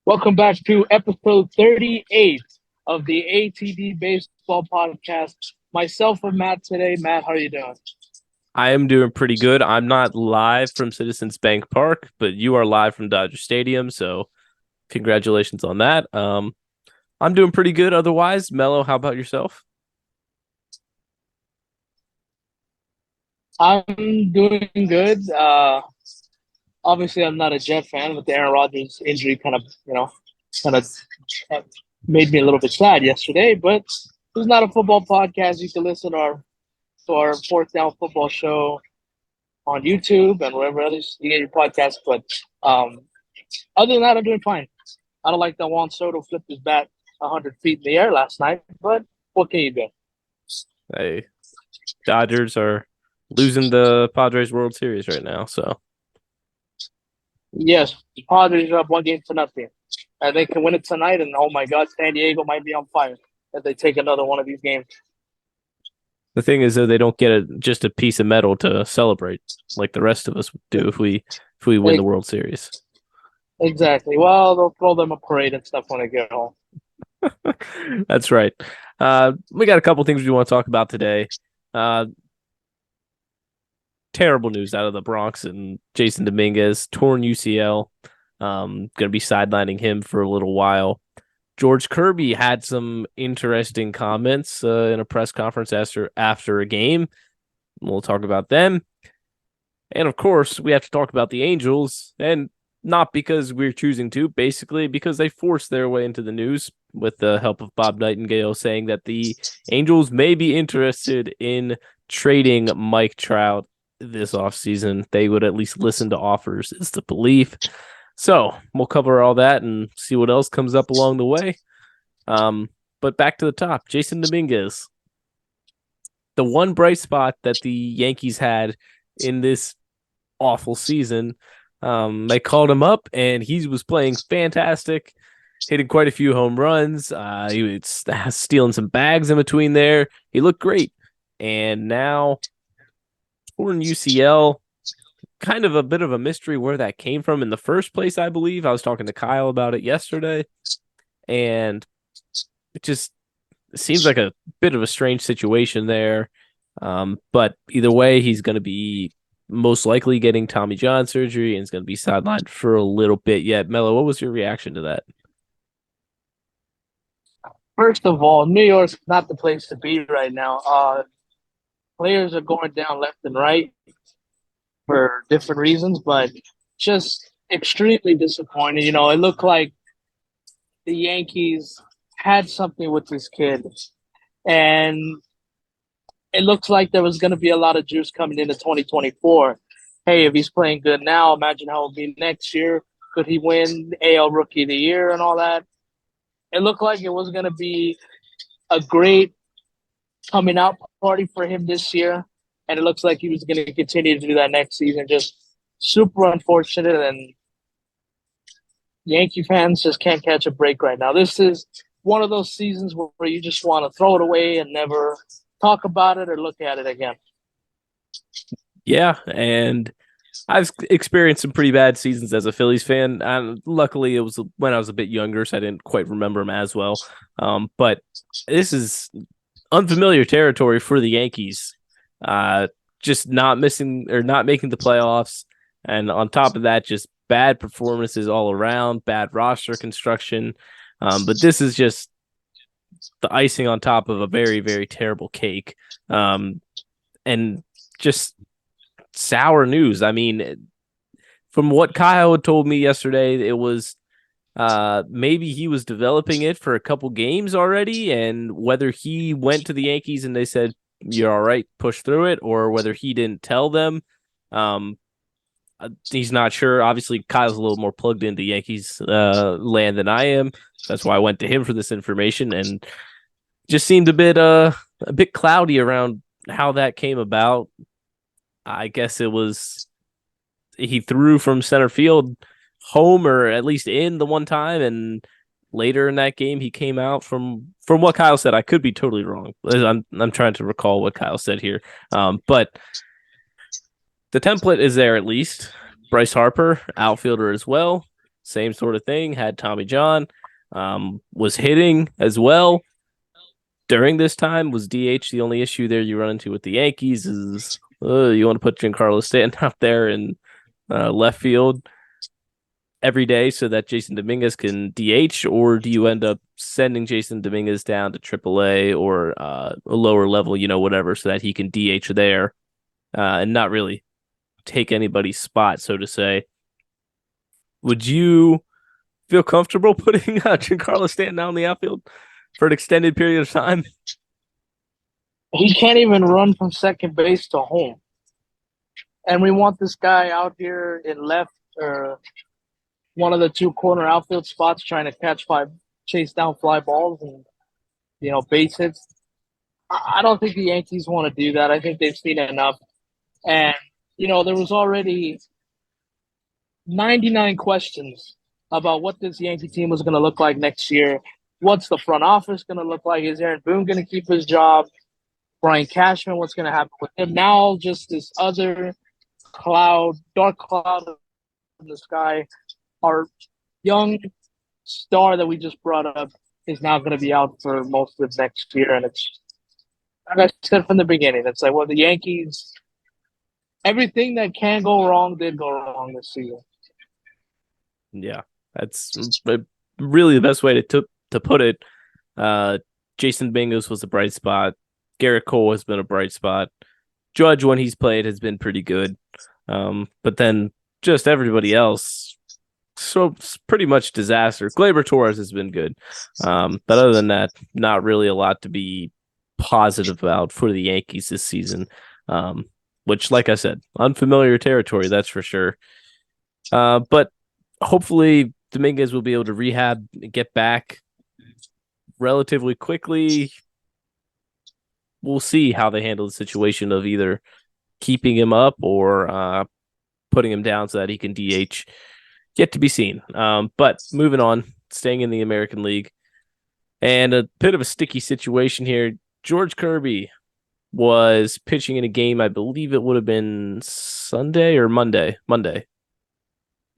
Welcome back to episode 38 of the ATD Baseball Podcast. Myself and Matt today. Matt, how are you doing? I am doing pretty good. I'm not live from Citizens Bank Park, but you are live from Dodger Stadium, so congratulations on that. I'm doing pretty good otherwise. Mello, how about yourself? I'm doing good. Obviously, I'm not a Jet fan, but the Aaron Rodgers injury kind of made me a little bit sad yesterday. But it's not a football podcast. You can listen to our fourth down football show on YouTube and wherever else you get your podcast. But um, other than that, I'm doing fine. I don't like that Juan Soto flipped his bat 100 feet in the air last night, but what can you do? Hey, Dodgers are losing the Padres World Series right now, so Yes, the Padres are up 1 game to nothing. And they can win it tonight, and oh my God, San Diego might be on fire if they take another one of these games. the thing is that they don't get just a piece of metal to celebrate like the rest of us do if we win the E- World Series. Exactly. Well, they'll throw them a parade and stuff when they get home. That's right. We got a couple things we want to talk about today. Uh, Terrible news out of the Bronx and Jason Dominguez, torn UCL. Going to be sidelining him for a little while. George Kirby had some interesting comments in a press conference after a game. We'll talk about them. And of course, we have to talk about the Angels, and not because we're choosing to, basically because they forced their way into the news with the help of Bob Nightingale saying that the Angels may be interested in trading Mike Trout this offseason. They would at least listen to offers, is the belief. So we'll cover all that and see what else comes up along the way. But back to the top, Jason Dominguez. The one bright spot that the Yankees had in this awful season, they called him up and he was playing fantastic, hitting quite a few home runs. He was stealing some bags in between there. He looked great. And now torn UCL, kind of a bit of a mystery where that came from in the first place, I believe. I was talking to Kyle about it yesterday, and it just seems like a bit of a strange situation there. But either way, he's going to be most likely getting Tommy John surgery and is going to be sidelined for a little bit yet. Mello, what was your reaction to that? First of all, New York's not the place to be right now. Players are going down left and right for different reasons, but just extremely disappointed. It looked like the Yankees had something with this kid, and it looks like there was going to be a lot of juice coming into 2024. Hey, if he's playing good now, imagine how it'll be next year. Could he win AL Rookie of the Year and all that? It looked like it was going to be a great coming out party for him this year, and it looks like he was going to continue to do that next season. Just super unfortunate, and Yankee fans just can't catch a break right now. This is one of those seasons where you just want to throw it away and never talk about it or look at it again. Yeah, and I've experienced some pretty bad seasons as a Phillies fan. And luckily, it was when I was a bit younger, so I didn't quite remember them as well. But this is unfamiliar territory for the Yankees. Just not missing or not making the playoffs, and on top of that, just bad performances all around, bad roster construction. But this is just the icing on top of a very, very terrible cake. And just sour news. I mean, from what Kyle had told me yesterday, it was maybe he was developing it for a couple games already, and whether he went to the Yankees and they said, "You're all right, push through it," or whether he didn't tell them. Um, he's not sure. Obviously, Kyle's a little more plugged into Yankees land than I am. That's why I went to him for this information, and just seemed a bit cloudy around how that came about. I guess it was he threw from center field home or at least in the one time, and later in that game he came out from what Kyle said. I could be totally wrong. I'm trying to recall what Kyle said here. But the template is there at least. Bryce Harper, outfielder as well. same sort of thing. Had Tommy John, was hitting as well during this time. Was DH the only issue there you run into with the Yankees? Is you want to put Giancarlo Stanton out there in left field every day so that Jason Dominguez can DH, or do you end up sending Jason Dominguez down to AAA or a lower level, whatever, so that he can DH there and not really take anybody's spot, so to say? Would you feel comfortable putting Giancarlo Stanton out in the outfield for an extended period of time? He can't even run from second base to home. And we want this guy out here in left or one of the two corner outfield spots trying to chase down fly balls and, base hits. I don't think the Yankees want to do that. I think they've seen enough. And, there was already 99 questions about what this Yankee team was going to look like next year. What's the front office going to look like? Is Aaron Boone going to keep his job? Brian Cashman, what's going to happen with him? Now just this other dark cloud in the sky. Our young star that we just brought up is now going to be out for most of next year. And it's, like I said from the beginning, it's like, well, the Yankees, everything that can go wrong did go wrong this season. Yeah, that's really the best way to put it. Jason Dominguez was a bright spot. Garrett Cole has been a bright spot. Judge, when he's played, has been pretty good. But then just everybody else, so it's pretty much disaster. Gleyber Torres has been good. But other than that, not really a lot to be positive about for the Yankees this season. Which, like I said, unfamiliar territory, that's for sure. But hopefully Dominguez will be able to rehab and get back relatively quickly. We'll see how they handle the situation of either keeping him up or putting him down so that he can DH. Yet to be seen. But moving on, staying in the American League, and a bit of a sticky situation here. George Kirby was pitching in a game, I believe it would have been Sunday or Monday.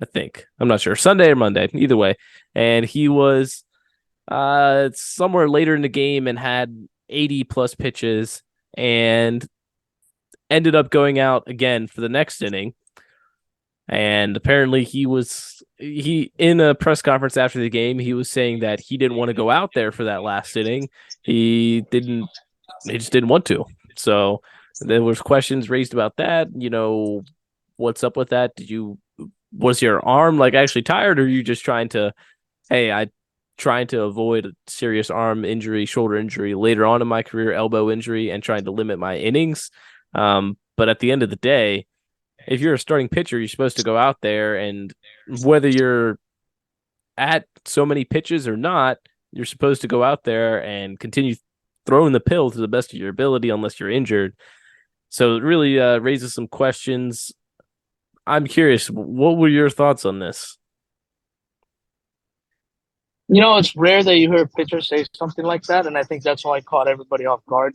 I think. I'm not sure. Sunday or Monday, either way. And he was somewhere later in the game and had 80 plus pitches and ended up going out again for the next inning. And apparently he in a press conference after the game, he was saying that he didn't want to go out there for that last inning. He just didn't want to. So there was questions raised about that. What's up with that? Was your arm actually tired, or are you just trying to avoid a serious arm injury, shoulder injury later on in my career, elbow injury, and trying to limit my innings? But at the end of the day, if you're a starting pitcher, you're supposed to go out there, and whether you're at so many pitches or not, you're supposed to go out there and continue throwing the pill to the best of your ability unless you're injured. So it really raises some questions. I'm curious, what were your thoughts on this? It's rare that you hear a pitcher say something like that, and I think that's why I caught everybody off guard.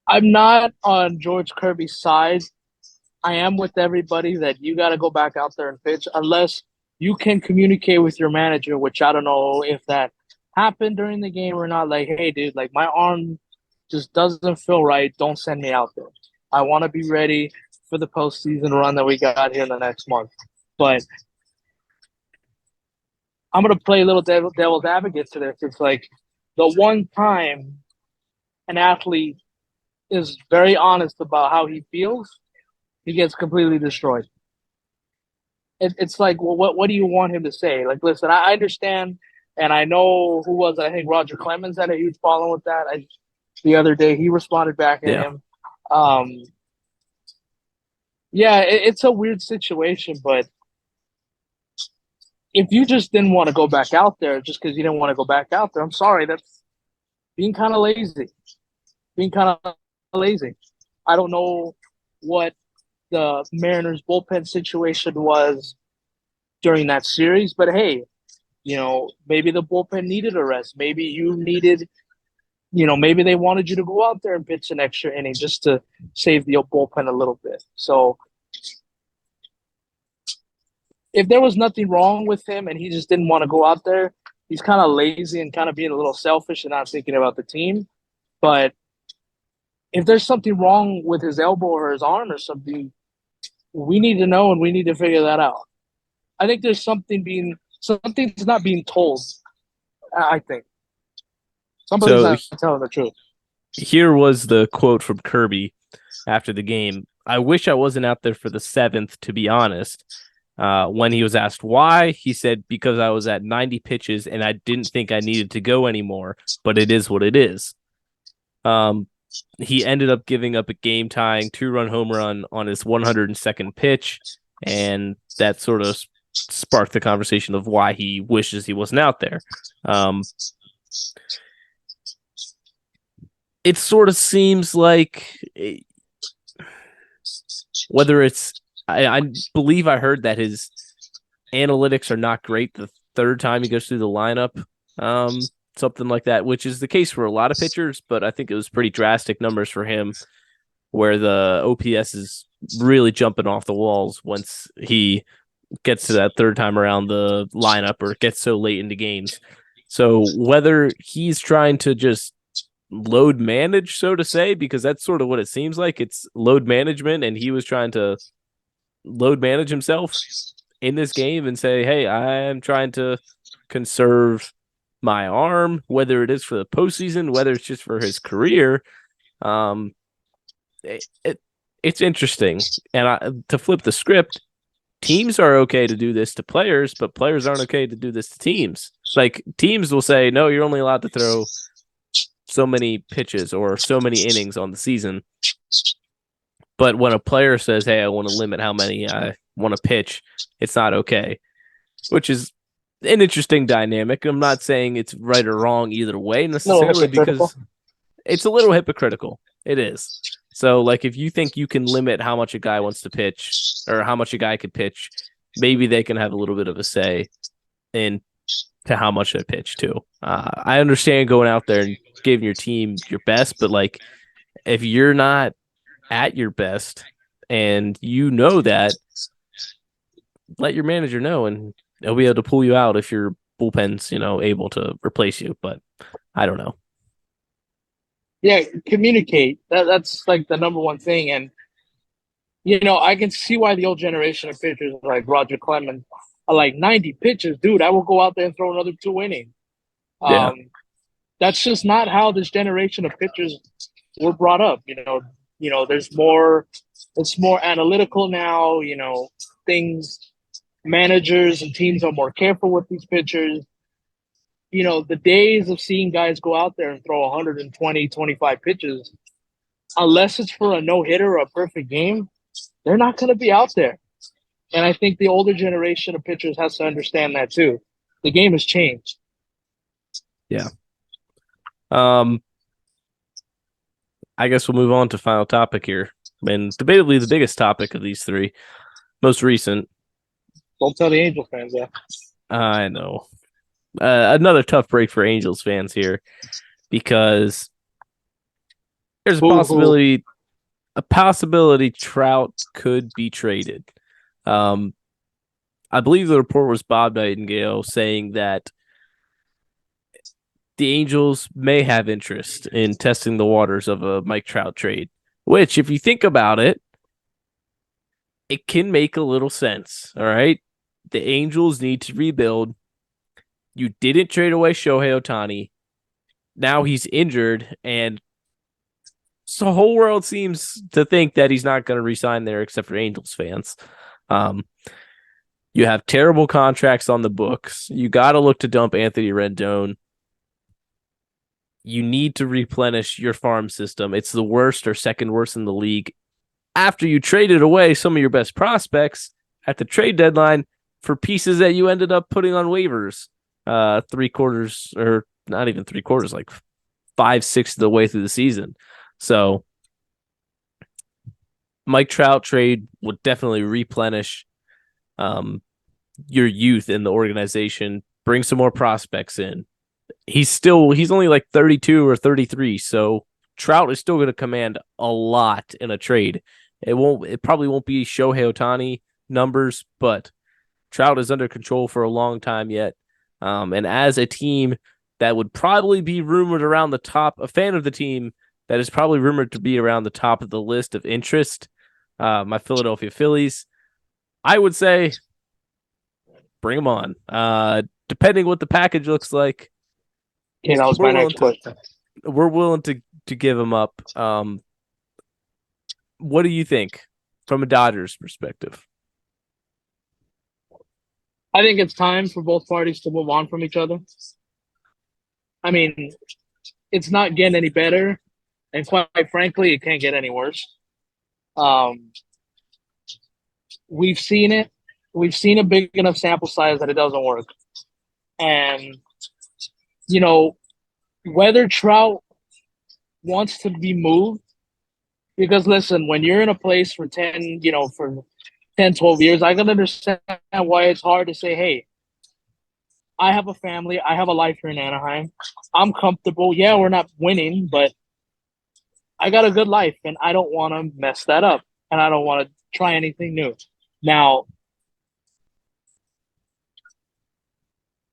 I'm not on George Kirby's side. I am with everybody that you got to go back out there and pitch unless you can communicate with your manager, which I don't know if that happened during the game or not. Like, hey, dude, my arm just doesn't feel right. Don't send me out there. I want to be ready for the postseason run that we got here in the next month. But I'm going to play a little devil's advocate to this. It's like the one time an athlete is very honest about how he feels, he gets completely destroyed. It's like, well, what do you want him to say? Listen, I understand, and I know who was it? I think Roger Clemens had a huge problem with that. The other day, he responded back at him. It's a weird situation, but if you just didn't want to go back out there just because you didn't want to go back out there, I'm sorry, that's being kind of lazy. I don't know what the Mariners bullpen situation was during that series, but hey, maybe the bullpen needed a rest. Maybe you needed, maybe they wanted you to go out there and pitch an extra inning just to save the bullpen a little bit. So if there was nothing wrong with him and he just didn't want to go out there, he's kind of lazy and kind of being a little selfish and not thinking about the team. But if there's something wrong with his elbow or his arm or something, we need to know and we need to figure that out. I think there's something's not being told. I think somebody's So not telling the truth. here was the quote from Kirby after the game. I wish I wasn't out there for the seventh, to be honest. When he was asked why, he said, because I was at 90 pitches and I didn't think I needed to go anymore, but it is what it is. He ended up giving up a game-tying 2-run home run on his 102nd pitch, and that sort of sparked the conversation of why he wishes he wasn't out there. It sort of seems like whether it's I believe I heard that his analytics are not great the third time he goes through the lineup, something like that, which is the case for a lot of pitchers, but I think it was pretty drastic numbers for him where the OPS is really jumping off the walls once he gets to that third time around the lineup or gets so late into games. So whether he's trying to just load manage, so to say, because that's sort of what it seems like. It's load management, and he was trying to load manage himself in this game and say, hey, I'm trying to conserve my arm, whether it is for the postseason, whether it's just for his career. It's interesting. And to flip the script, teams are okay to do this to players, but players aren't okay to do this to teams. Like teams will say, no, you're only allowed to throw so many pitches or so many innings on the season. But when a player says, hey, I want to limit how many I want to pitch, it's not okay, which is an interesting dynamic. I'm not saying it's right or wrong either way necessarily because it's a little hypocritical. It is. So, like, if you think you can limit how much a guy wants to pitch or how much a guy could pitch, maybe they can have a little bit of a say in to how much they pitch too. I understand going out there and giving your team your best, but like if you're not at your best and you know that, let your manager know and they'll be able to pull you out if your bullpen's, able to replace you. But I don't know. Yeah, communicate. That's like the number one thing. And I can see why the old generation of pitchers like Roger Clemens are like 90 pitches, dude. I will go out there and throw another 2 innings. Yeah. That's just not how this generation of pitchers were brought up. There's more. It's more analytical now. Things managers and teams are more careful with these pitchers. The days of seeing guys go out there and throw 120, 25 pitches, unless it's for a no-hitter or a perfect game, they're not going to be out there. And I think the older generation of pitchers has to understand that too. The game has changed. Yeah. I guess we'll move on to final topic here. And debatably the biggest topic of these three, most recent. Don't tell the Angel fans that. I know. Another tough break for Angels fans here because there's a possibility Trout could be traded. I believe the report was Bob Nightingale saying that the Angels may have interest in testing the waters of a Mike Trout trade, which, if you think about it, it can make a little sense. All right. The Angels need to rebuild. You didn't trade away Shohei Ohtani. Now he's injured, and so the whole world seems to think that he's not going to resign there except for Angels fans. You have terrible contracts on the books. You got to look to dump Anthony Rendon. You need to replenish your farm system. It's the worst or second worst in the league. After you traded away some of your best prospects at the trade deadline for pieces that you ended up putting on waivers, 3/4 or not even 3/4, like 5/6 of the way through the season. So Mike Trout trade would definitely replenish your youth in the organization, bring some more prospects in. He's only like 32 or 33, so Trout is still going to command a lot in a trade. It probably won't be Shohei Ohtani numbers, but Trout is under control for a long time yet. And as a team that would probably be rumored around the top, a fan of the team that is probably rumored to be around the top of the list of interest, my Philadelphia Phillies, I would say bring them on. Depending what the package looks like, Okay, that was my next question. we're willing to give them up. What do you think from a Dodgers perspective? I think it's time for both parties to move on from each other. I mean, it's not getting any better, and quite frankly, it can't get any worse. Um, we've seen it. We've seen a big enough sample size that it doesn't work. And, you know, whether Trout wants to be moved, because listen, when you're in a place for 10, for 10, 12 years, I can understand why it's hard to say, hey, I have a family. I have a life here in Anaheim. I'm comfortable. Yeah, we're not winning, but I got a good life, and I don't want to mess that up, and I don't want to try anything new. Now,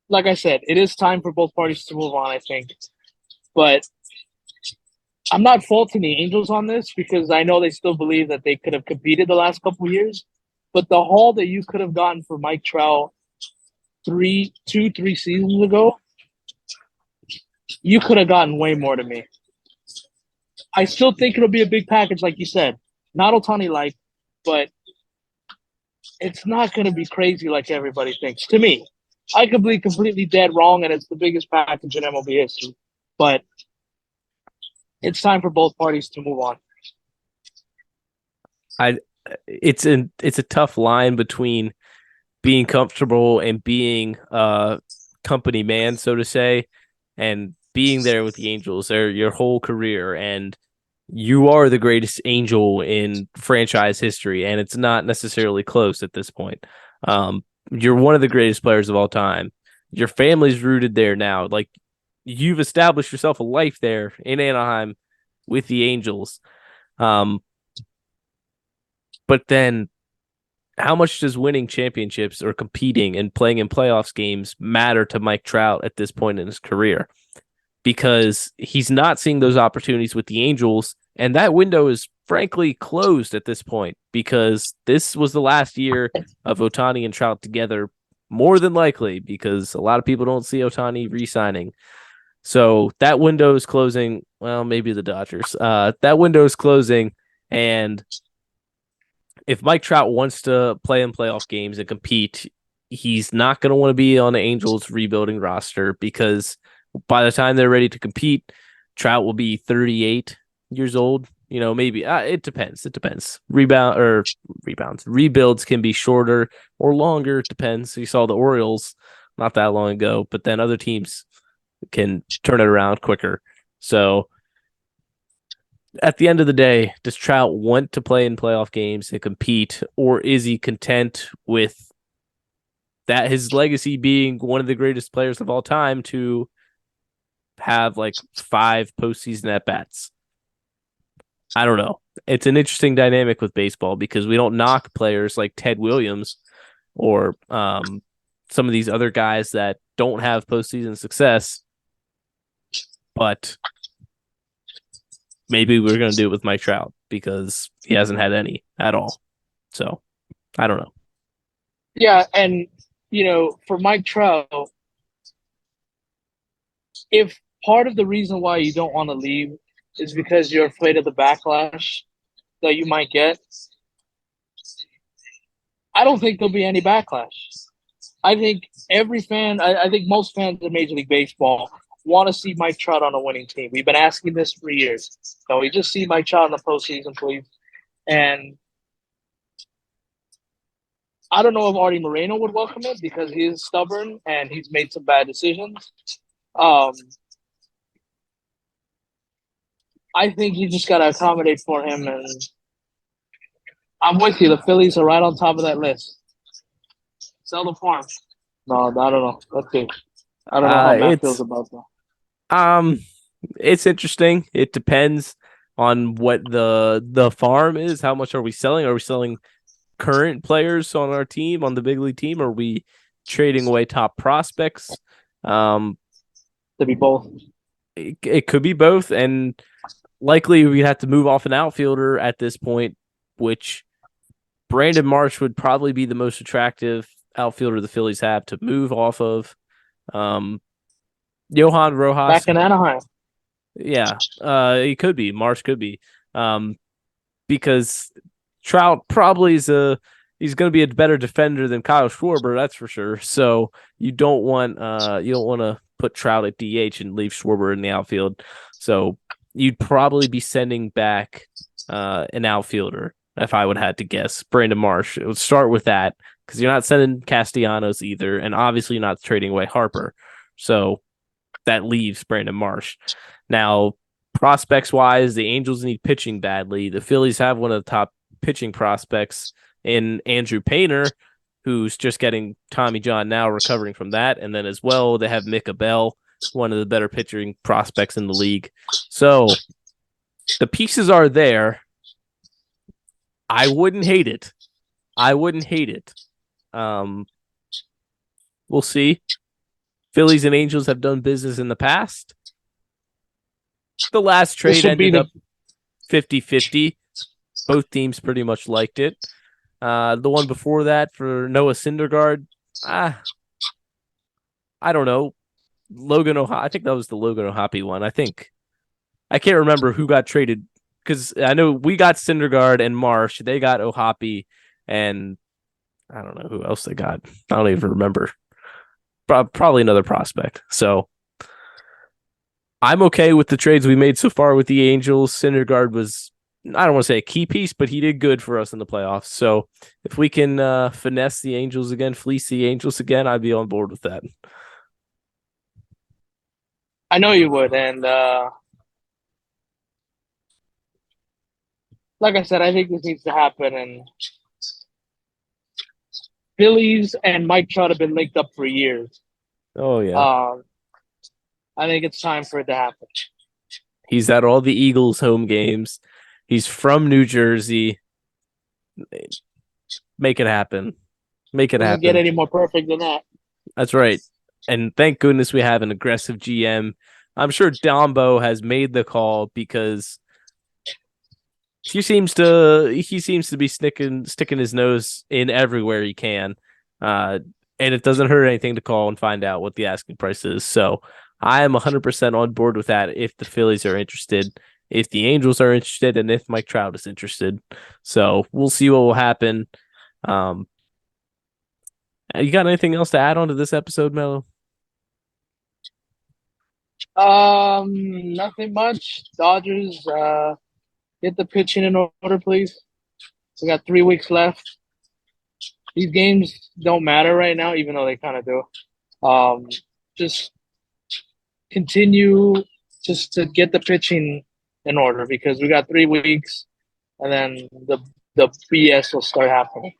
like I said, it is time for both parties to move on, I think. But I'm not faulting the Angels on this because I know they still believe that they could have competed the last couple of years. But the haul that you could have gotten for Mike Trout 3 seasons ago, you could have gotten way more to me. I still think it'll be a big package, like you said. Not Otani-like, but it's not going to be crazy like everybody thinks. To me, I could be completely dead wrong, and it's the biggest package in MLB history. But it's time for both parties to move on. It's a tough line between being comfortable and being a company man, so to say, and being there with the Angels there your whole career, and you are the greatest Angel in franchise history, and it's not necessarily close at this point. You're one of the greatest players of all time. Your family's rooted there now. Like, you've established yourself a life there in Anaheim with the Angels. But then how much does winning championships or competing and playing in playoffs games matter to Mike Trout at this point in his career? Because he's not seeing those opportunities with the Angels, and that window is frankly closed at this point because this was the last year of Otani and Trout together, more than likely, because a lot of people don't see Otani re-signing. So that window is closing. Well, maybe the Dodgers. That window is closing, and if Mike Trout wants to play in playoff games and compete, he's not going to want to be on the Angels rebuilding roster because by the time they're ready to compete, Trout will be 38 years old. Maybe it depends. It depends. Rebounds. Rebuilds can be shorter or longer. It depends. You saw the Orioles not that long ago, but then other teams can turn it around quicker. So at the end of the day, does Trout want to play in playoff games and compete, or is he content with that his legacy being one of the greatest players of all time to have like 5 postseason at bats? I don't know. It's an interesting dynamic with baseball because we don't knock players like Ted Williams or some of these other guys that don't have postseason success, but maybe we're going to do it with Mike Trout because he hasn't had any at all. So I don't know. Yeah, and for Mike Trout, if part of the reason why you don't want to leave is because you're afraid of the backlash that you might get, I don't think there'll be any backlash. I think I think most fans of Major League Baseball want to see Mike Trout on a winning team. We've been asking this for years. So we just see Mike Trout in the postseason, please. And I don't know if Artie Moreno would welcome it because he is stubborn and he's made some bad decisions. I think you just got to accommodate for him. And I'm with you. The Phillies are right on top of that list. Sell the farm. No, I don't know. Let's see. I don't know how Matt feels about that. It's interesting. It depends on what the farm is. How much are we selling? Are we selling current players on our team, on the big league team? Or are we trading away top prospects? Um, To be both. it could be both, and likely we'd have to move off an outfielder at this point, which Brandon Marsh would probably be the most attractive outfielder the Phillies have to move off of. Um, Johan Rojas, Back in Anaheim. yeah, he could be. Marsh could be. Um, because Trout probably is he's going to be a better defender than Kyle Schwarber, that's for sure. So you don't want to put Trout at DH and leave Schwarber in the outfield. So you'd probably be sending back an outfielder if I would have to guess. Brandon Marsh. It would start with that because you're not sending Castellanos either, and obviously you're not trading away Harper. So that leaves Brandon Marsh. Now, prospects wise, the Angels need pitching badly. The Phillies have one of the top pitching prospects in Andrew Painter, who's just getting Tommy John now, recovering from that. And then as well, they have Micah Bell, one of the better pitching prospects in the league. So the pieces are there. I wouldn't hate it. We'll see. Phillies and Angels have done business in the past. The last trade ended up 50-50. Both teams pretty much liked it. The one before that for Noah Syndergaard, I don't know. I think that was the Logan O'Hoppe one. I can't remember who got traded because I know we got Syndergaard and Marsh. They got O'Hoppe, and I don't know who else they got. I don't even remember. Probably another prospect. So I'm okay with the trades we made so far with the Angels. Syndergaard was, I don't want to say a key piece, but he did good for us in the playoffs. So if we can finesse the Angels again, fleece the Angels again, I'd be on board with that. I know you would, and like I said, I think this needs to happen. And Phillies and Mike Trout have been linked up for years. Oh, yeah. I think it's time for it to happen. He's at all the Eagles home games. He's from New Jersey. Make it happen. Doesn't get any more perfect than that. That's right. And thank goodness we have an aggressive GM. I'm sure Dombo has made the call because he seems to be sticking his nose in everywhere he can. And it doesn't hurt anything to call and find out what the asking price is. So I am 100% on board with that if the Phillies are interested, if the Angels are interested, and if Mike Trout is interested. So we'll see what will happen. You got anything else to add on to this episode, Melo? Nothing much. Dodgers, get the pitching in order, please. We got 3 weeks left. These games don't matter right now, even though they kind of do. Just continue just to get the pitching in order because we got 3 weeks, and then the BS will start happening.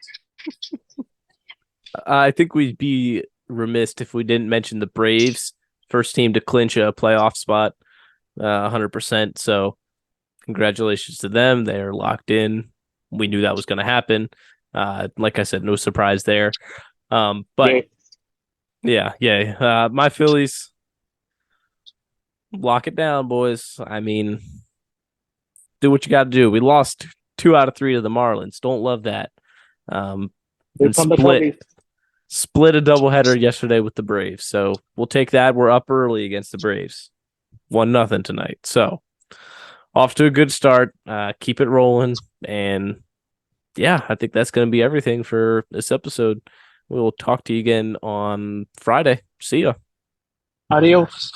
I think we'd be remiss if we didn't mention the Braves, first team to clinch a playoff spot, 100%. So congratulations to them. They are locked in. We knew that was going to happen. Like I said, no surprise there. But yeah. My Phillies, lock it down, boys. I mean, do what you got to do. We lost 2 out of 3 to the Marlins. Don't love that. And split a doubleheader yesterday with the Braves. So we'll take that. We're up early against the Braves. 1-0 tonight. So off to a good start. Keep it rolling. And yeah, I think that's going to be everything for this episode. We will talk to you again on Friday. See ya. Adios.